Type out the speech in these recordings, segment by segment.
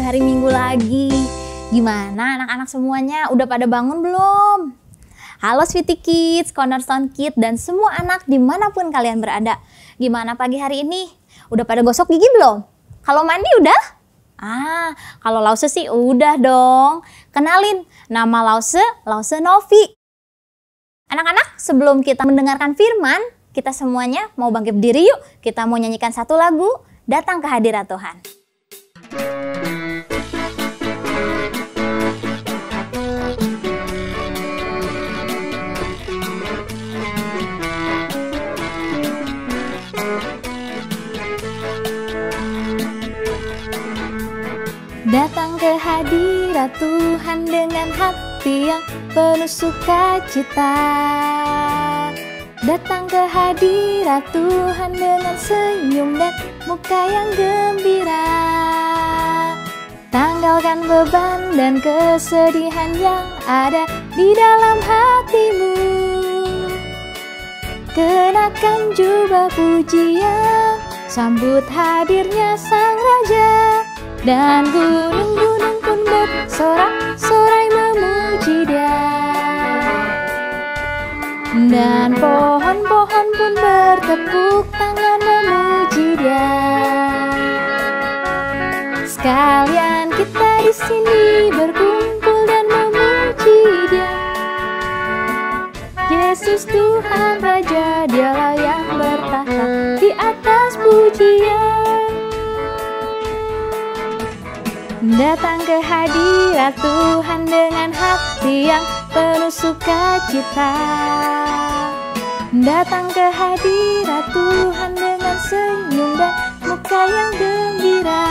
hari Minggu lagi. Gimana anak-anak semuanya? Udah pada bangun belum? Halo Sweety Kids, Cornerstone Kids, dan semua anak dimanapun kalian berada. Gimana pagi hari ini? Udah pada gosok gigi belum? Kalau mandi udah? Kalau Lause sih udah dong. Kenalin, nama Lause Novi. Anak-anak, sebelum kita mendengarkan firman, kita semuanya mau bangkit berdiri yuk. Kita mau nyanyikan satu lagu, Datang ke Hadirat Tuhan. Datang ke hadirat Tuhan dengan hati yang penuh sukacita. Datang ke hadirat Tuhan dengan senyum dan muka yang gembira. Tanggalkan beban dan kesedihan yang ada di dalam hatimu. Kenakan jubah pujian, sambut hadirnya Sang Raja. Dan gunung-gunung pun bersorak-sorai memuji Dia. Dan pohon-pohon pun bertepuk tangan memuji Dia. Sekalian kita di sini berkumpul dan memuji Dia. Yesus Tuhan Raja, Dialah yang bertahta di atas pujian. Datang ke hadirat Tuhan dengan hati yang penuh sukacita. Datang ke hadirat Tuhan dengan senyum dan muka yang gembira.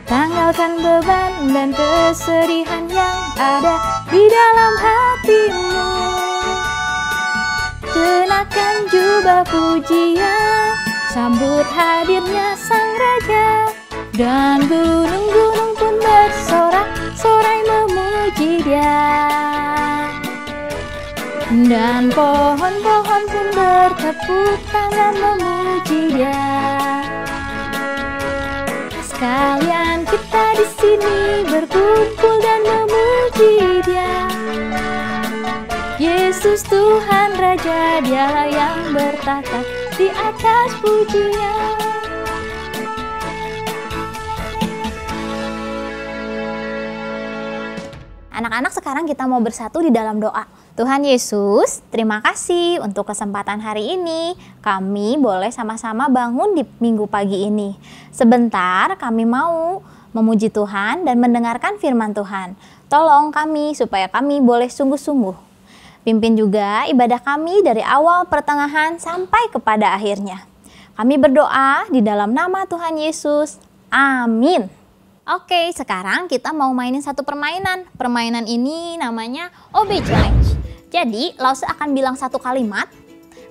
Tanggalkan beban dan kesedihan yang ada di dalam hatimu. Kenakan jubah pujian, sambut hadirnya Sang Raja. Dan gunung-gunung pun bersorak-sorai memuji Dia. Dan pohon-pohon pun bertepuk tangan memuji Dia. Sekalian kita di sini berkumpul dan memuji Dia. Yesus Tuhan Raja, Dialah yang bertahta di atas pujian. Anak-anak, sekarang kita mau bersatu di dalam doa. Tuhan Yesus, terima kasih untuk kesempatan hari ini. Kami boleh sama-sama bangun di minggu pagi ini. Sebentar kami mau memuji Tuhan dan mendengarkan firman Tuhan. Tolong kami supaya kami boleh sungguh-sungguh. Pimpin juga ibadah kami dari awal pertengahan sampai kepada akhirnya. Kami berdoa di dalam nama Tuhan Yesus. Amin. Oke, sekarang kita mau mainin satu permainan. Permainan ini namanya OB Challenge. Jadi, Lause akan bilang satu kalimat.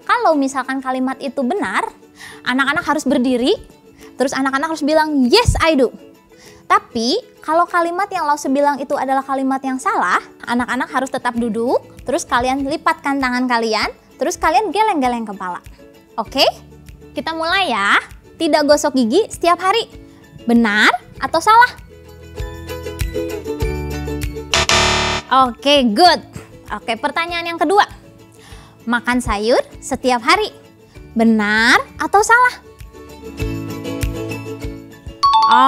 Kalau misalkan kalimat itu benar, anak-anak harus berdiri. Terus anak-anak harus bilang, yes I do. Tapi, kalau kalimat yang Lause bilang itu adalah kalimat yang salah, anak-anak harus tetap duduk. Terus kalian lipatkan tangan kalian. Terus kalian geleng-geleng kepala. Oke? Kita mulai ya. Tidak gosok gigi setiap hari. Benar atau salah? Oke, good. Oke, pertanyaan yang kedua. Makan sayur setiap hari. Benar atau salah?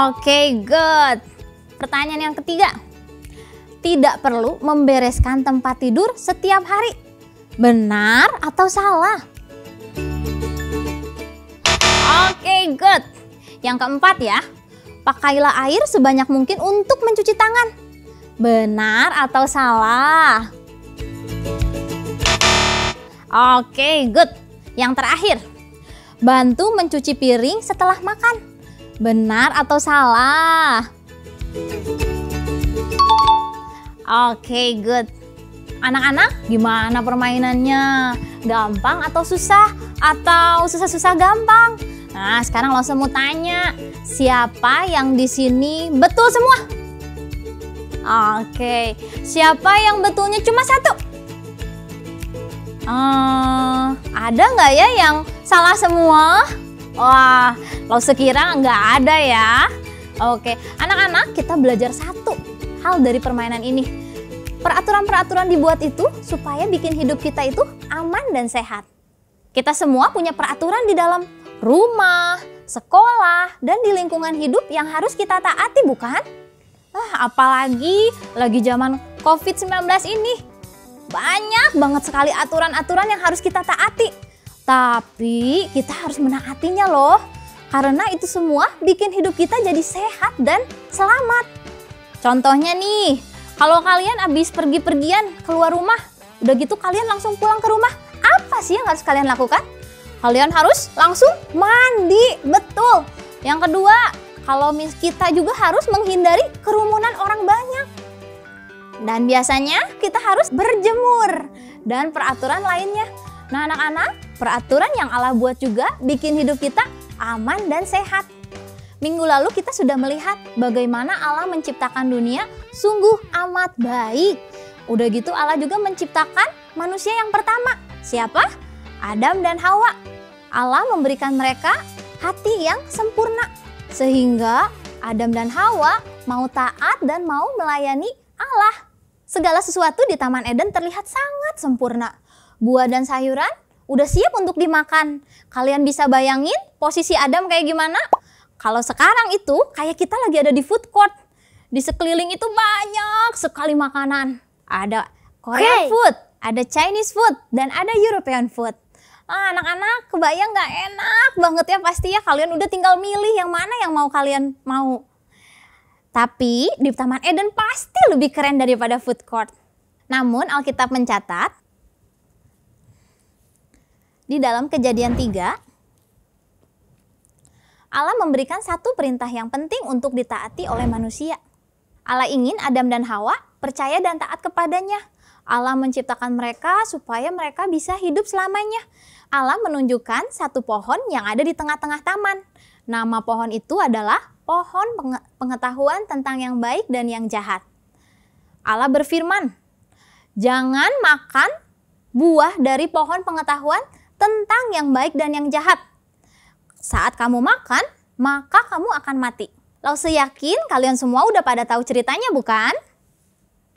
Oke, good. Pertanyaan yang ketiga. Tidak perlu membereskan tempat tidur setiap hari. Benar atau salah? Oke, good. Yang keempat ya. Pakailah air sebanyak mungkin untuk mencuci tangan. Benar atau salah? Oke, good. Yang terakhir. Bantu mencuci piring setelah makan. Benar atau salah? Oke, good. Anak-anak, gimana permainannya? Gampang atau susah? Atau susah-susah gampang? Nah, sekarang Lause mau tanya, siapa yang di sini betul semua? Oke, siapa yang betulnya cuma satu? Ada nggak ya yang salah semua? Wah, Lause kira nggak ada ya. Oke, anak-anak, kita belajar satu hal dari permainan ini. Peraturan-peraturan dibuat itu supaya bikin hidup kita itu aman dan sehat. Kita semua punya peraturan di dalam rumah, sekolah, dan di lingkungan hidup yang harus kita taati, bukan? Apalagi lagi zaman COVID-19 ini. Banyak banget sekali aturan-aturan yang harus kita taati. Tapi kita harus menaatinya loh. Karena itu semua bikin hidup kita jadi sehat dan selamat. Contohnya nih, kalau kalian habis pergi-pergian keluar rumah, udah gitu kalian langsung pulang ke rumah, apa sih yang harus kalian lakukan? Kalian harus langsung mandi, betul. Yang kedua, kalau kita juga harus menghindari kerumunan orang banyak. Dan biasanya kita harus berjemur dan peraturan lainnya. Nah anak-anak, peraturan yang Allah buat juga bikin hidup kita aman dan sehat. Minggu lalu kita sudah melihat bagaimana Allah menciptakan dunia sungguh amat baik. Udah gitu Allah juga menciptakan manusia yang pertama. Siapa? Adam dan Hawa. Allah memberikan mereka hati yang sempurna. Sehingga Adam dan Hawa mau taat dan mau melayani Allah. Segala sesuatu di Taman Eden terlihat sangat sempurna. Buah dan sayuran udah siap untuk dimakan. Kalian bisa bayangin posisi Adam kayak gimana? Kalau sekarang itu kayak kita lagi ada di food court. Di sekeliling itu banyak sekali makanan. Ada Korean food, ada Chinese food, dan ada European food. Anak-anak kebayang gak enak banget ya pasti ya. Kalian udah tinggal milih yang mana yang mau kalian mau. Tapi di Taman Eden pasti lebih keren daripada food court. Namun Alkitab mencatat di dalam Kejadian 3, Allah memberikan satu perintah yang penting untuk ditaati oleh manusia. Allah ingin Adam dan Hawa percaya dan taat kepadanya. Allah menciptakan mereka supaya mereka bisa hidup selamanya. Allah menunjukkan satu pohon yang ada di tengah-tengah taman. Nama pohon itu adalah pohon pengetahuan tentang yang baik dan yang jahat. Allah berfirman, jangan makan buah dari pohon pengetahuan tentang yang baik dan yang jahat. Saat kamu makan, maka kamu akan mati. Lalu yakin kalian semua udah pada tahu ceritanya bukan?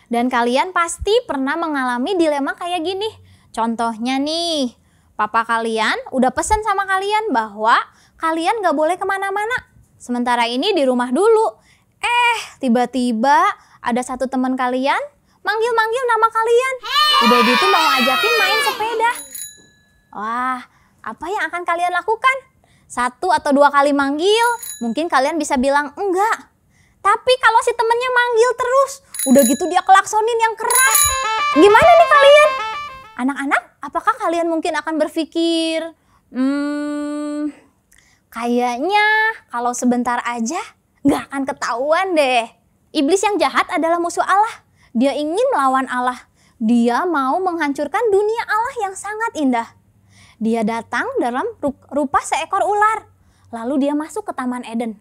Dan kalian pasti pernah mengalami dilema kayak gini. Contohnya nih, papa kalian udah pesan sama kalian bahwa kalian gak boleh kemana-mana. Sementara ini di rumah dulu. Tiba-tiba ada satu teman kalian manggil-manggil nama kalian. Udah gitu mau ajakin main sepeda. Wah, apa yang akan kalian lakukan? 1 atau 2 kali manggil, mungkin kalian bisa bilang enggak. Tapi kalau si temennya manggil terus, udah gitu dia kelaksonin yang keras. Gimana nih kalian? Anak-anak, apakah kalian mungkin akan berpikir, kayaknya kalau sebentar aja nggak akan ketahuan deh. Iblis yang jahat adalah musuh Allah. Dia ingin melawan Allah. Dia mau menghancurkan dunia Allah yang sangat indah. Dia datang dalam rupa seekor ular. Lalu dia masuk ke Taman Eden.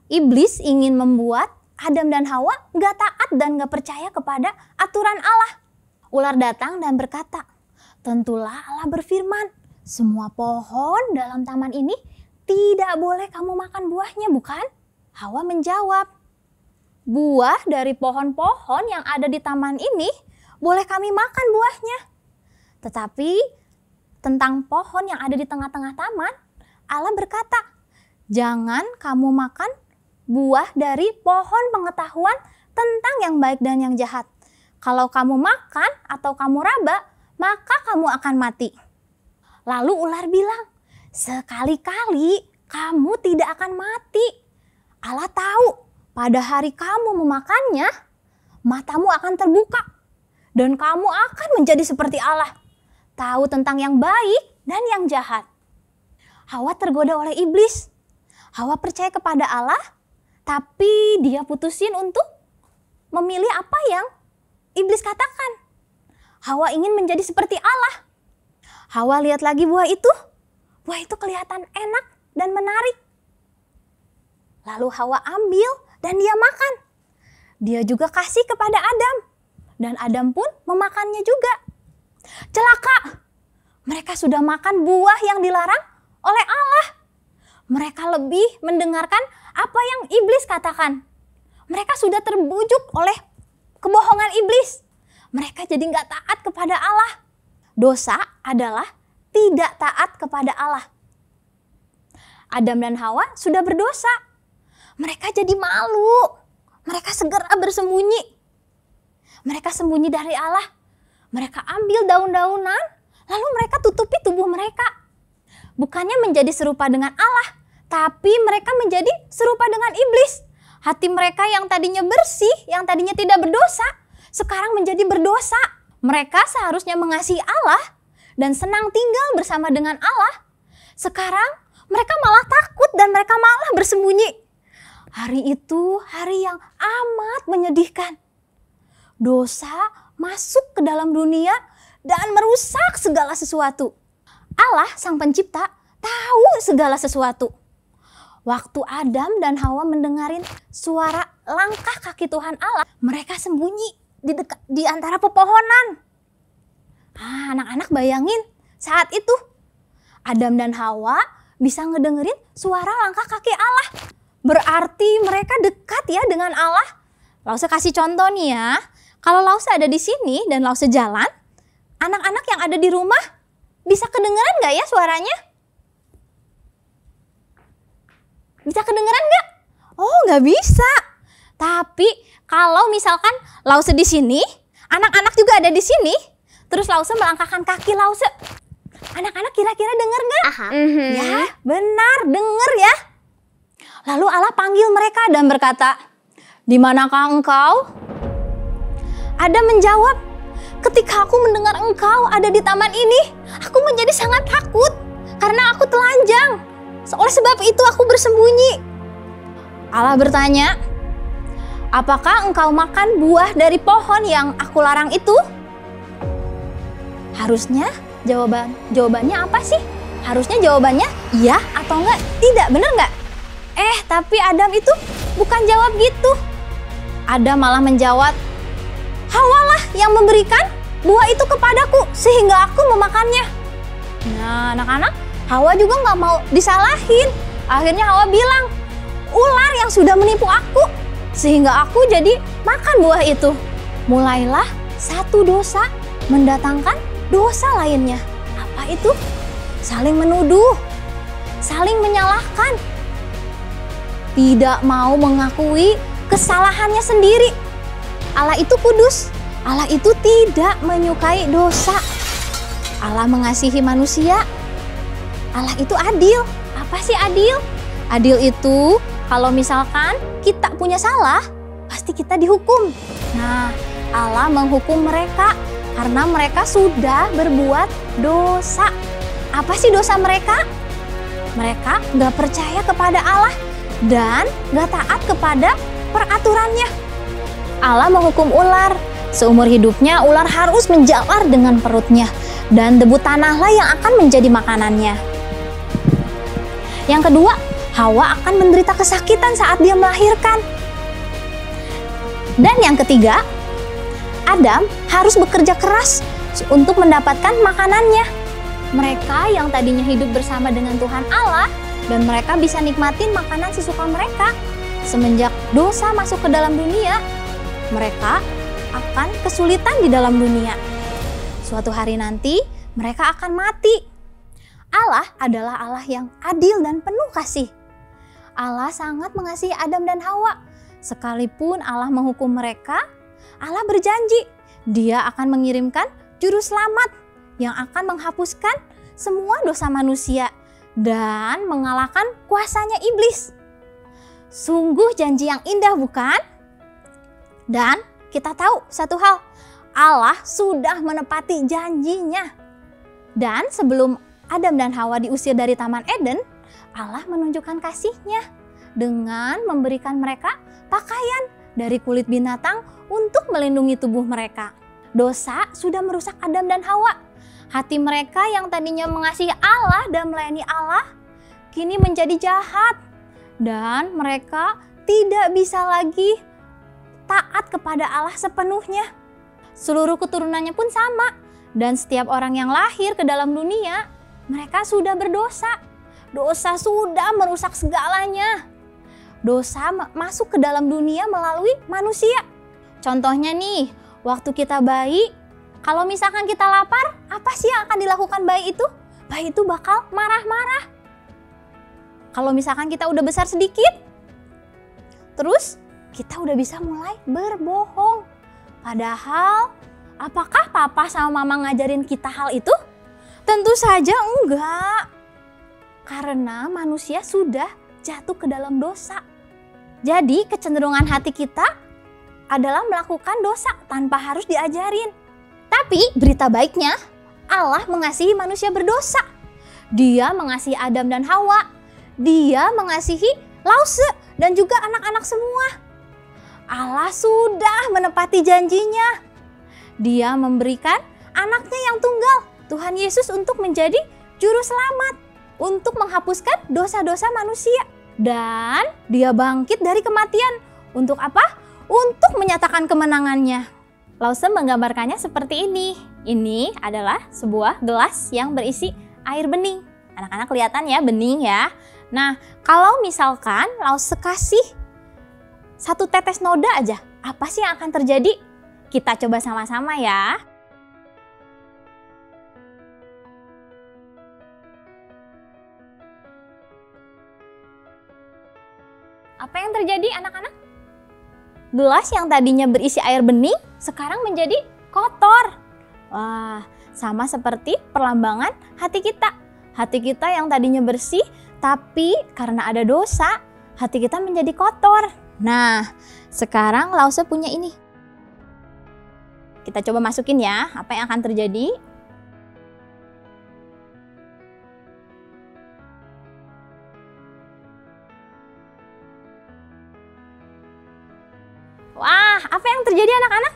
Iblis ingin membuat Adam dan Hawa nggak taat dan nggak percaya kepada aturan Allah. Ular datang dan berkata, tentulah Allah berfirman, semua pohon dalam taman ini tidak boleh kamu makan buahnya, bukan? Hawa menjawab, buah dari pohon-pohon yang ada di taman ini boleh kami makan buahnya. Tetapi tentang pohon yang ada di tengah-tengah taman, Allah berkata, jangan kamu makan buah dari pohon pengetahuan tentang yang baik dan yang jahat. Kalau kamu makan atau kamu raba, maka kamu akan mati. Lalu ular bilang, sekali-kali kamu tidak akan mati. Allah tahu pada hari kamu memakannya, matamu akan terbuka dan kamu akan menjadi seperti Allah, tahu tentang yang baik dan yang jahat. Hawa tergoda oleh iblis. Hawa percaya kepada Allah, tapi dia putusin untuk memilih apa yang iblis katakan. Hawa ingin menjadi seperti Allah. Hawa lihat lagi buah itu. Buah itu kelihatan enak dan menarik. Lalu Hawa ambil dan dia makan. Dia juga kasih kepada Adam. Dan Adam pun memakannya juga. Celaka! Mereka sudah makan buah yang dilarang oleh Allah. Mereka lebih mendengarkan apa yang iblis katakan. Mereka sudah terbujuk oleh kebohongan iblis. Mereka jadi nggak taat kepada Allah. Dosa adalah tidak taat kepada Allah. Adam dan Hawa sudah berdosa. Mereka jadi malu. Mereka segera bersembunyi. Mereka sembunyi dari Allah. Mereka ambil daun-daunan, lalu mereka tutupi tubuh mereka. Bukannya menjadi serupa dengan Allah, tapi mereka menjadi serupa dengan iblis. Hati mereka yang tadinya bersih, yang tadinya tidak berdosa, sekarang menjadi berdosa. Mereka seharusnya mengasihi Allah dan senang tinggal bersama dengan Allah. Sekarang mereka malah takut dan mereka malah bersembunyi. Hari itu hari yang amat menyedihkan. Dosa masuk ke dalam dunia dan merusak segala sesuatu. Allah sang pencipta tahu segala sesuatu. Waktu Adam dan Hawa mendengarin suara langkah kaki Tuhan Allah, mereka sembunyi di antara pepohonan. Anak-anak bayangin saat itu Adam dan Hawa bisa ngedengerin suara langkah kaki Allah. Berarti mereka dekat ya dengan Allah. Lause kasih contoh nih ya. Kalau Lause ada di sini dan Lause jalan, anak-anak yang ada di rumah bisa kedengeran nggak ya suaranya? Bisa kedengeran nggak? Oh, nggak bisa. Tapi kalau misalkan Lause di sini, anak-anak juga ada di sini, terus Lause melangkahkan kaki Lause, anak-anak kira-kira denger nggak? Ya, benar, denger ya. Lalu Allah panggil mereka dan berkata, "Di manakah engkau?" Adam menjawab, "Ketika aku mendengar engkau ada di taman ini, aku menjadi sangat takut karena aku telanjang. Oleh sebab itu aku bersembunyi." Allah bertanya, "Apakah engkau makan buah dari pohon yang aku larang itu?" Harusnya jawabannya apa sih? Harusnya jawabannya iya atau enggak, tidak, bener enggak? Tapi Adam itu bukan jawab gitu. Adam malah menjawab, "Hawalah yang memberikan buah itu kepadaku sehingga aku memakannya." Nah, anak-anak, Hawa juga nggak mau disalahin. Akhirnya Hawa bilang, "Ular yang sudah menipu aku sehingga aku jadi makan buah itu." Mulailah satu dosa mendatangkan dosa lainnya. Apa itu? Saling menuduh, saling menyalahkan, tidak mau mengakui kesalahannya sendiri. Allah itu kudus, Allah itu tidak menyukai dosa. Allah mengasihi manusia, Allah itu adil. Apa sih adil? Adil itu kalau misalkan kita punya salah, pasti kita dihukum. Nah, Allah menghukum mereka karena mereka sudah berbuat dosa. Apa sih dosa mereka? Mereka gak percaya kepada Allah dan gak taat kepada peraturannya. Allah menghukum ular. Seumur hidupnya ular harus menjalar dengan perutnya dan debu tanahlah yang akan menjadi makanannya. Yang kedua, Hawa akan menderita kesakitan saat dia melahirkan. Dan yang ketiga, Adam harus bekerja keras untuk mendapatkan makanannya. Mereka yang tadinya hidup bersama dengan Tuhan Allah dan mereka bisa nikmatin makanan sesuka mereka. Semenjak dosa masuk ke dalam dunia, mereka akan kesulitan di dalam dunia. Suatu hari nanti mereka akan mati. Allah adalah Allah yang adil dan penuh kasih. Allah sangat mengasihi Adam dan Hawa. Sekalipun Allah menghukum mereka, Allah berjanji Dia akan mengirimkan juru selamat yang akan menghapuskan semua dosa manusia dan mengalahkan kuasanya iblis. Sungguh janji yang indah, bukan? Dan kita tahu satu hal, Allah sudah menepati janjinya. Dan sebelum Adam dan Hawa diusir dari Taman Eden, Allah menunjukkan kasih-Nya dengan memberikan mereka pakaian dari kulit binatang untuk melindungi tubuh mereka. Dosa sudah merusak Adam dan Hawa. Hati mereka yang tadinya mengasihi Allah dan melayani Allah, kini menjadi jahat. Dan mereka tidak bisa lagi taat kepada Allah sepenuhnya. Seluruh keturunannya pun sama. Dan setiap orang yang lahir ke dalam dunia, mereka sudah berdosa. Dosa sudah merusak segalanya. Dosa masuk ke dalam dunia melalui manusia. Contohnya nih, waktu kita bayi, kalau misalkan kita lapar, apa sih yang akan dilakukan bayi itu? Bayi itu bakal marah-marah. Kalau misalkan kita udah besar sedikit, terus kita udah bisa mulai berbohong. Padahal, apakah papa sama mama ngajarin kita hal itu? Tentu saja enggak. Karena manusia sudah jatuh ke dalam dosa. Jadi kecenderungan hati kita adalah melakukan dosa tanpa harus diajarin. Tapi berita baiknya, Allah mengasihi manusia berdosa. Dia mengasihi Adam dan Hawa. Dia mengasihi Lause dan juga anak-anak semua. Allah sudah menepati janjinya. Dia memberikan anaknya yang tunggal, Tuhan Yesus, untuk menjadi juru selamat, untuk menghapuskan dosa-dosa manusia. Dan dia bangkit dari kematian. Untuk apa? Untuk menyatakan kemenangannya. Lause menggambarkannya seperti ini. Ini adalah sebuah gelas yang berisi air bening. Anak-anak kelihatan ya, bening ya. Nah, kalau misalkan Lause kasih 1 tetes noda aja, apa sih yang akan terjadi? Kita coba sama-sama ya. Apa yang terjadi anak-anak? Gelas yang tadinya berisi air bening sekarang menjadi kotor. Wah, sama seperti perlambangan hati kita. Hati kita yang tadinya bersih, tapi karena ada dosa, hati kita menjadi kotor. Nah, sekarang Lause punya ini. Kita coba masukin ya, apa yang akan terjadi? Wah, apa yang terjadi anak-anak?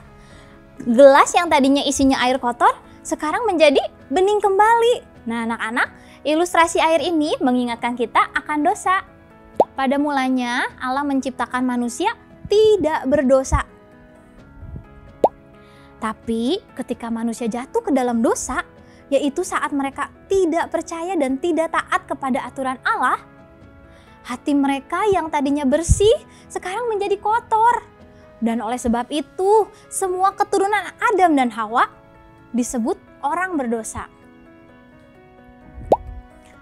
Gelas yang tadinya isinya air kotor, sekarang menjadi bening kembali. Nah anak-anak, ilustrasi air ini mengingatkan kita akan dosa. Pada mulanya, Allah menciptakan manusia tidak berdosa. Tapi ketika manusia jatuh ke dalam dosa, yaitu saat mereka tidak percaya dan tidak taat kepada aturan Allah, hati mereka yang tadinya bersih sekarang menjadi kotor. Dan oleh sebab itu, semua keturunan Adam dan Hawa disebut orang berdosa.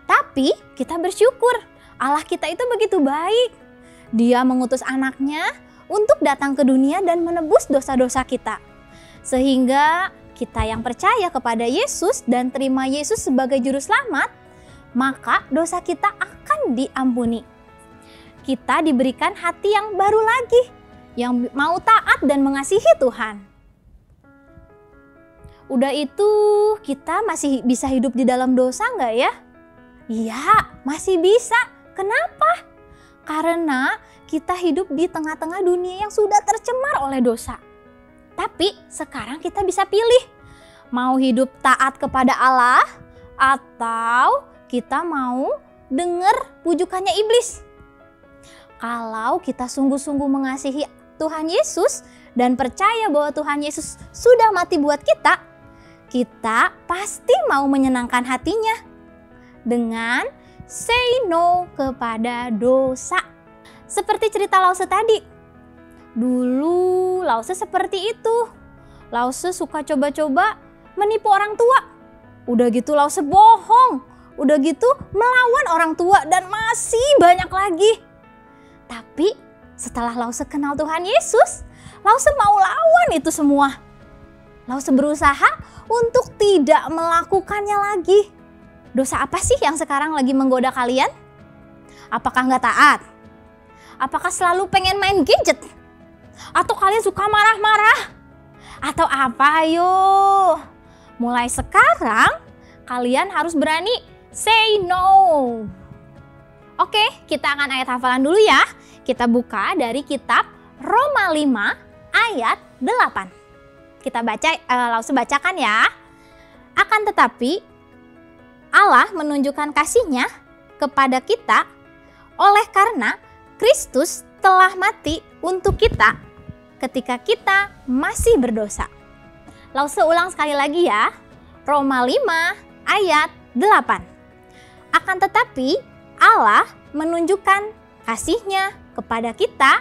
Tapi kita bersyukur, Allah kita itu begitu baik. Dia mengutus anaknya untuk datang ke dunia dan menebus dosa-dosa kita. Sehingga kita yang percaya kepada Yesus dan terima Yesus sebagai juru selamat, maka dosa kita akan diampuni. Kita diberikan hati yang baru lagi, yang mau taat dan mengasihi Tuhan. Udah itu, kita masih bisa hidup di dalam dosa nggak ya? Iya, masih bisa. Kenapa? Karena kita hidup di tengah-tengah dunia yang sudah tercemar oleh dosa. Tapi sekarang kita bisa pilih, mau hidup taat kepada Allah atau kita mau dengar pujukannya iblis. Kalau kita sungguh-sungguh mengasihi Tuhan Yesus dan percaya bahwa Tuhan Yesus sudah mati buat kita, kita pasti mau menyenangkan hatinya dengan say no kepada dosa. Seperti cerita Lause tadi. Dulu Lause seperti itu. Lause suka coba-coba menipu orang tua. Udah gitu Lause bohong. Udah gitu melawan orang tua dan masih banyak lagi. Tapi setelah Lause kenal Tuhan Yesus, Lause mau lawan itu semua. Lause berusaha untuk tidak melakukannya lagi. Dosa apa sih yang sekarang lagi menggoda kalian? Apakah nggak taat? Apakah selalu pengen main gadget? Atau kalian suka marah-marah? Atau apa? Ayo, mulai sekarang kalian harus berani say no. Oke, kita akan ayat hafalan dulu ya. Kita buka dari kitab Roma 5 ayat 8. Kita baca, Lause bacakan ya. Akan tetapi Allah menunjukkan kasih-Nya kepada kita oleh karena Kristus telah mati untuk kita ketika kita masih berdosa. Lause ulang sekali lagi ya. Roma 5 ayat 8. Akan tetapi Allah menunjukkan kasih-Nya kepada kita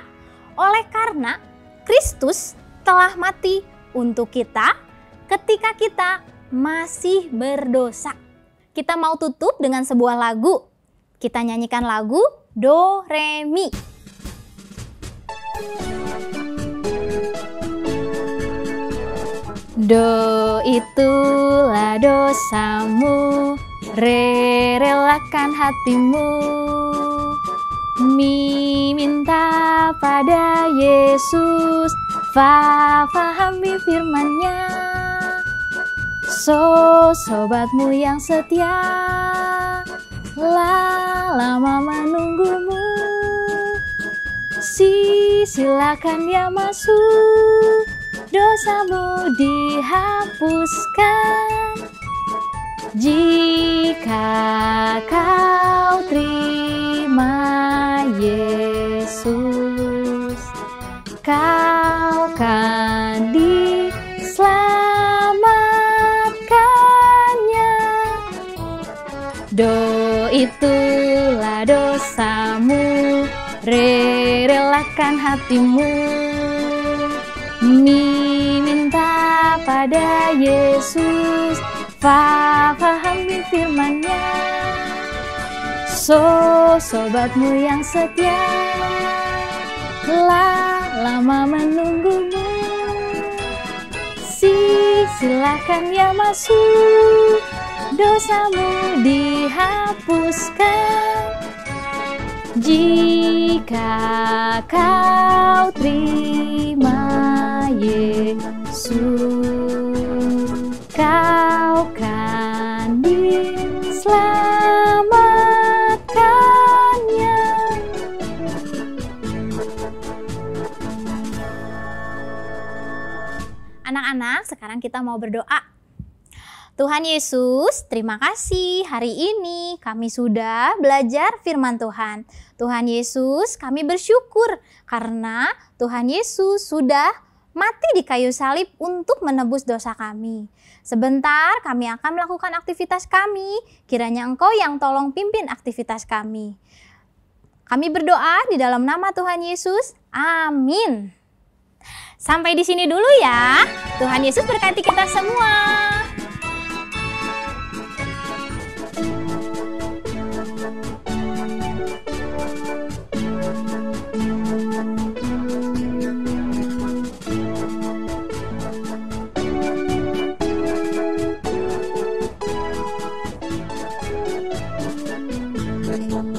oleh karena Kristus telah mati untuk kita ketika kita masih berdosa. Kita mau tutup dengan sebuah lagu. Kita nyanyikan lagu Do Re Mi. Do itulah dosamu, re relakan hatimu. Mi minta pada Yesus, fa fahami firman-Nya. So sobatmu yang setia, lama menunggumu. Silakan dia masuk, dosamu dihapuskan. Jika kau terima Yesus, kau akan diselamatkannya. Do itulah dosamu, re relakan hatimu. Mi minta pada Yesus, fa fahami firman-Nya. So sobatmu yang setia, lama menunggumu. Silakan ya masuk, dosamu dihapuskan. Jika kau terima Yesus, kau kan diselamatkannya. Anak-anak, sekarang kita mau berdoa. Tuhan Yesus, terima kasih hari ini kami sudah belajar firman Tuhan. Tuhan Yesus, kami bersyukur karena Tuhan Yesus sudah mati di kayu salib untuk menebus dosa kami. Sebentar kami akan melakukan aktivitas kami, kiranya Engkau yang tolong pimpin aktivitas kami. Kami berdoa di dalam nama Tuhan Yesus, amin. Sampai di sini dulu ya. Tuhan Yesus berkati kita semua. Thank you.